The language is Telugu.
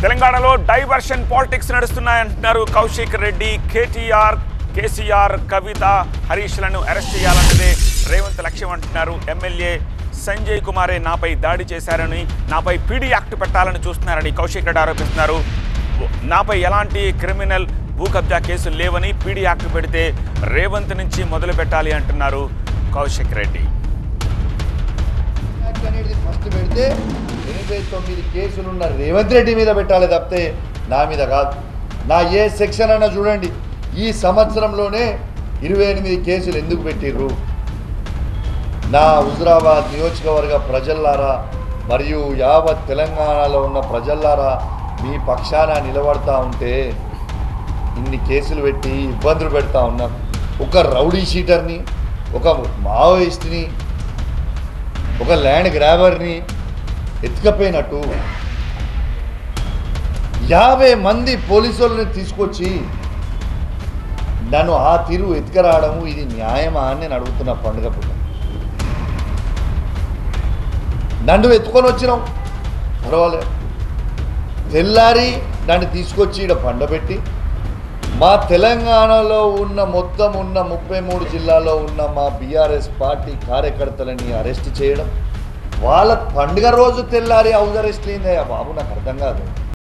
తెలంగాణలో డైవర్షన్ పాలిటిక్స్ నడుస్తున్నాయంటున్నారు కౌశిక్ రెడ్డి. కేసీఆర్, కవిత, హరీష్లను అరెస్ట్ చేయాలన్నదే రేవంత్ లక్ష్యం అంటున్నారు. ఎమ్మెల్యే సంజయ్ కుమారే నాపై దాడి చేశారని, నాపై పీడీ యాక్ట్ పెట్టాలని చూస్తున్నారని కౌశిక్ రెడ్డి ఆరోపిస్తున్నారు. నాపై ఎలాంటి క్రిమినల్ భూ కబ్జా కేసులు లేవని, పీడీ యాక్ట్ పెడితే రేవంత్ నుంచి మొదలు పెట్టాలి అంటున్నారు కౌశిక్ రెడ్డి. ఫస్ట్ పెడితే 89 కేసులున్న రేవంత్ రెడ్డి మీద పెట్టాలి తప్పితే నా మీద కాదు. నా ఏ సెక్షన్ అన్నా చూడండి, ఈ సంవత్సరంలోనే 28 కేసులు ఎందుకు పెట్టిర్రు? నా హుజురాబాద్ నియోజకవర్గ ప్రజల్లారా మరియు యావత్ తెలంగాణలో ఉన్న ప్రజల్లారా మీ పక్షాన నిలబడతా ఉంటే ఇన్ని కేసులు పెట్టి ఇబ్బందులు పెడతా ఉన్నారు. ఒక రౌడీ షీటర్ని, ఒక మావోయిస్ట్ని, ఒక ల్యాండ్ గ్రాబర్ని ఎత్తుకపోయినట్టు 50 మంది పోలీసులను తీసుకొచ్చి నన్ను ఆ తీరు ఎత్తుకరావడము ఇది న్యాయమా అని నేను అడుగుతున్నా. పండుగ పూట నన్ను ఎత్తుకొని వచ్చినాం, పర్వాలేదు. తెల్లారి నన్ను తీసుకొచ్చి ఇక్కడ పండబెట్టి మా తెలంగాణలో ఉన్న మొత్తం ఉన్న 33 జిల్లాలో ఉన్న మా బీఆర్ఎస్ పార్టీ కార్యకర్తలని అరెస్ట్ చేయడం, వాళ్ళ పండుగ రోజు తెల్లారి హౌస్ అరెస్ట్ అయిందయ్యా బాబు, నాకు అర్థం కాదు.